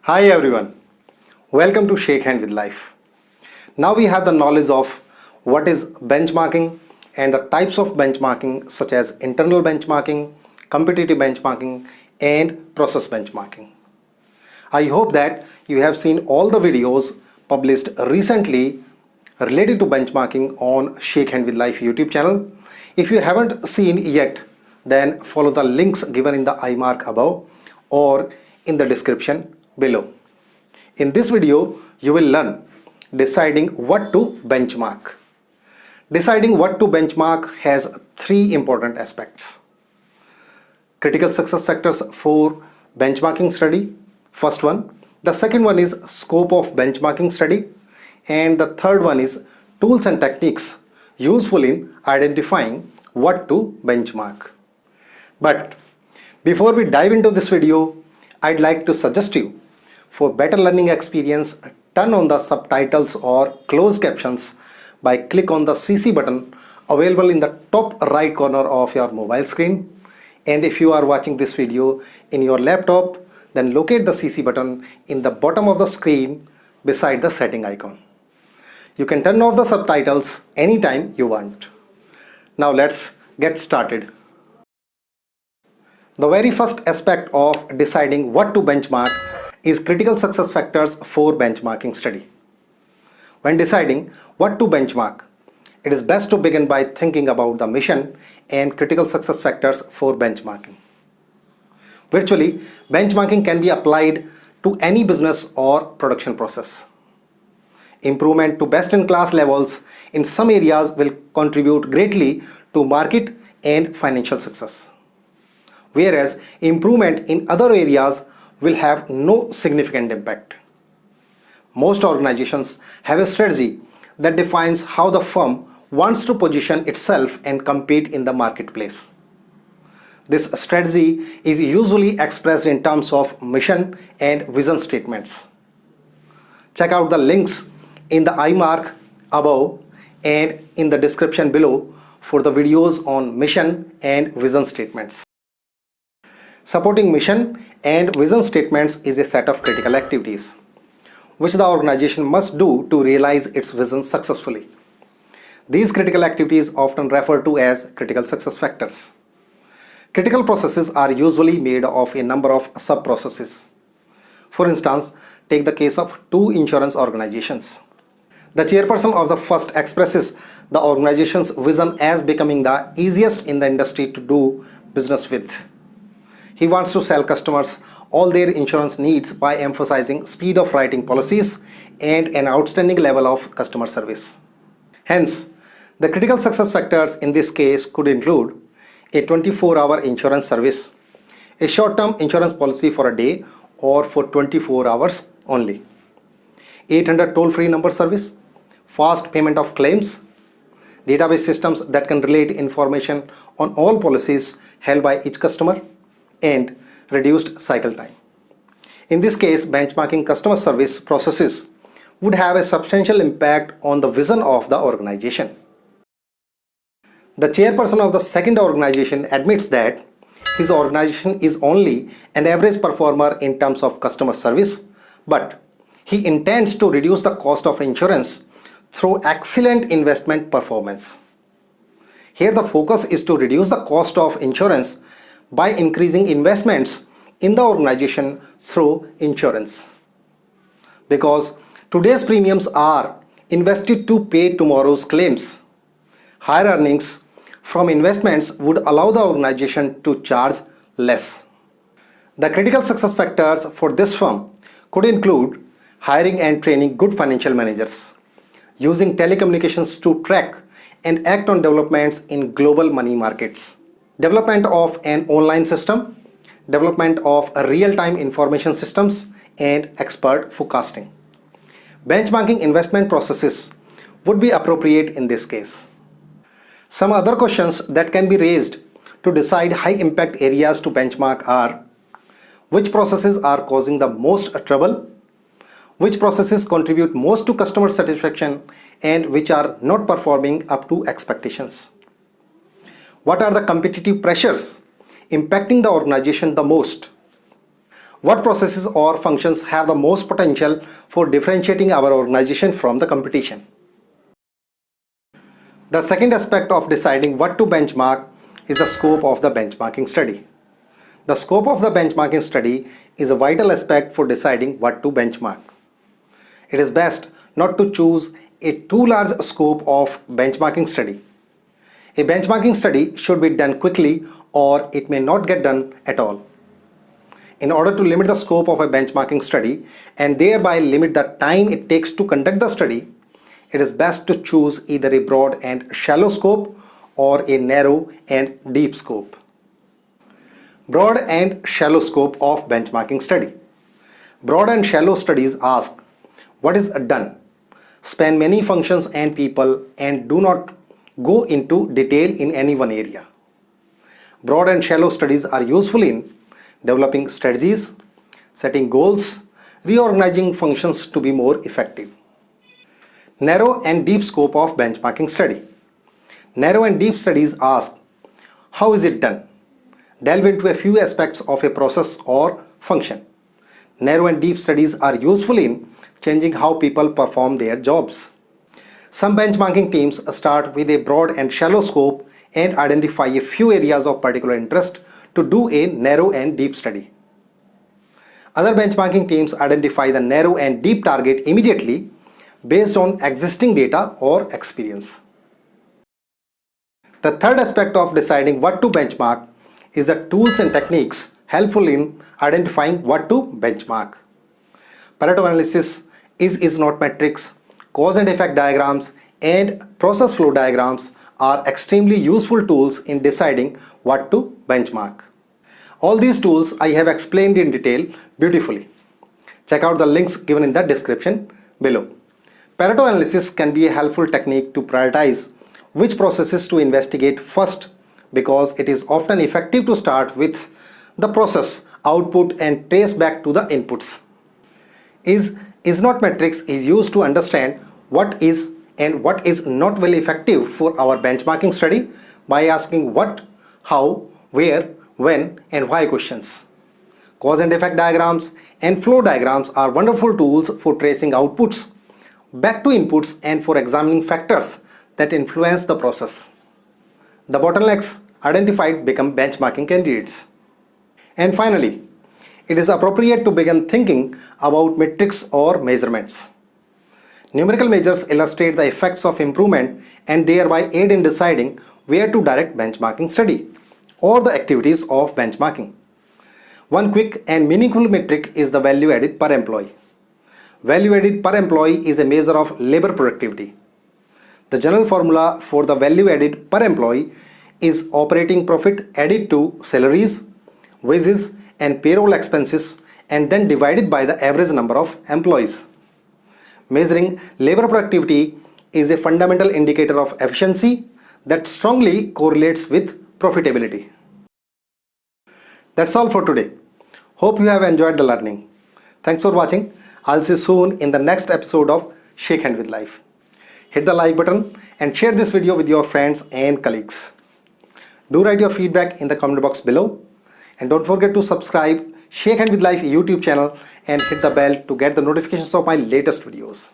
Hi everyone, welcome to Shakehand with Life. Now we have the knowledge of what is benchmarking and the types of benchmarking such as internal benchmarking, competitive benchmarking and process benchmarking. I hope that you have seen all the videos published recently related to benchmarking on Shakehand with Life YouTube channel. If you haven't seen yet, then follow the links given in the I mark above or in the description below. In this video, you will learn deciding what to benchmark. Deciding what to benchmark has three important aspects. Critical success factors for benchmarking study, first one. The second one is scope of benchmarking study. And the third one is tools and techniques useful in identifying what to benchmark. But before we dive into this video, I'd like to suggest you for better learning experience, turn on the subtitles or closed captions by click on the CC button available in the top right corner of your mobile screen. And if you are watching this video in your laptop, then locate the CC button in the bottom of the screen beside the setting icon. You can turn off the subtitles anytime you want. Now let's get started. The very first aspect of deciding what to benchmark is critical success factors for benchmarking study. When deciding what to benchmark, it is best to begin by thinking about the mission and critical success factors for benchmarking. Virtually, benchmarking can be applied to any business or production process. Improvement to best-in-class levels in some areas will contribute greatly to market and financial success, whereas improvement in other areas will have no significant impact. Most organizations have a strategy that defines how the firm wants to position itself and compete in the marketplace. This strategy is usually expressed in terms of mission and vision statements. Check out the links in the I mark above and in the description below for the videos on mission and vision statements. Supporting mission and vision statements is a set of critical activities which the organization must do to realize its vision successfully. These critical activities often referred to as critical success factors. Critical processes are usually made of a number of sub-processes. For instance, take the case of two insurance organizations. The chairperson of the first expresses the organization's vision as becoming the easiest in the industry to do business with. He wants to sell customers all their insurance needs by emphasizing speed of writing policies and an outstanding level of customer service. Hence, the critical success factors in this case could include a 24-hour insurance service, a short-term insurance policy for a day or for 24 hours only, 800 toll-free number service, fast payment of claims, database systems that can relate information on all policies held by each customer, and reduced cycle time. In this case, benchmarking customer service processes would have a substantial impact on the vision of the organization. The chairperson of the second organization admits that his organization is only an average performer in terms of customer service, but he intends to reduce the cost of insurance through excellent investment performance. Here the focus is to reduce the cost of insurance by increasing investments in the organization through insurance. Because today's premiums are invested to pay tomorrow's claims, higher earnings from investments would allow the organization to charge less. The critical success factors for this firm could include hiring and training good financial managers, using telecommunications to track and act on developments in global money markets, development of an online system, development of real-time information systems, and expert forecasting. Benchmarking investment processes would be appropriate in this case. Some other questions that can be raised to decide high-impact areas to benchmark are: which processes are causing the most trouble? Which processes contribute most to customer satisfaction and which are not performing up to expectations? What are the competitive pressures impacting the organization the most? What processes or functions have the most potential for differentiating our organization from the competition? The second aspect of deciding what to benchmark is the scope of the benchmarking study. The scope of the benchmarking study is a vital aspect for deciding what to benchmark. It is best not to choose a too large scope of benchmarking study. A benchmarking study should be done quickly or it may not get done at all. In order to limit the scope of a benchmarking study and thereby limit the time it takes to conduct the study, it is best to choose either a broad and shallow scope or a narrow and deep scope. Broad and shallow scope of benchmarking study. Broad and shallow studies ask what is done, span many functions and people, and do not go into detail in any one area. Broad and shallow studies are useful in developing strategies, setting goals, reorganizing functions to be more effective. Narrow and deep scope of benchmarking study. Narrow and deep studies ask how is it done, delve into a few aspects of a process or function. Narrow and deep studies are useful in changing how people perform their jobs. Some benchmarking teams start with a broad and shallow scope and identify a few areas of particular interest to do a narrow and deep study. Other benchmarking teams identify the narrow and deep target immediately based on existing data or experience. The third aspect of deciding what to benchmark is the tools and techniques helpful in identifying what to benchmark. Pareto analysis, is-not matrix, cause and effect diagrams, and process flow diagrams are extremely useful tools in deciding what to benchmark. All these tools I have explained in detail beautifully. Check out the links given in the description below. Pareto analysis can be a helpful technique to prioritize which processes to investigate first because it is often effective to start with the process output and trace back to the inputs. Is-not matrix is used to understand what is and what is not well effective for our benchmarking study by asking what, how, where, when, and why questions. Cause and effect diagrams and flow diagrams are wonderful tools for tracing outputs back to inputs and for examining factors that influence the process. The bottlenecks identified become benchmarking candidates. And finally, it is appropriate to begin thinking about metrics or measurements. Numerical measures illustrate the effects of improvement and thereby aid in deciding where to direct benchmarking study or the activities of benchmarking. One quick and meaningful metric is the value added per employee. Value added per employee is a measure of labor productivity. The general formula for the value added per employee is operating profit added to salaries, wages, and payroll expenses and then divided by the average number of employees. Measuring labor productivity is a fundamental indicator of efficiency that strongly correlates with profitability. That's all for today. Hope you have enjoyed the learning. Thanks for watching. I'll see you soon in the next episode of Shakehand with Life. Hit the like button and share this video with your friends and colleagues. Do write your feedback in the comment box below. And don't forget to subscribe Shakehand with Life YouTube channel and hit the bell to get the notifications of my latest videos.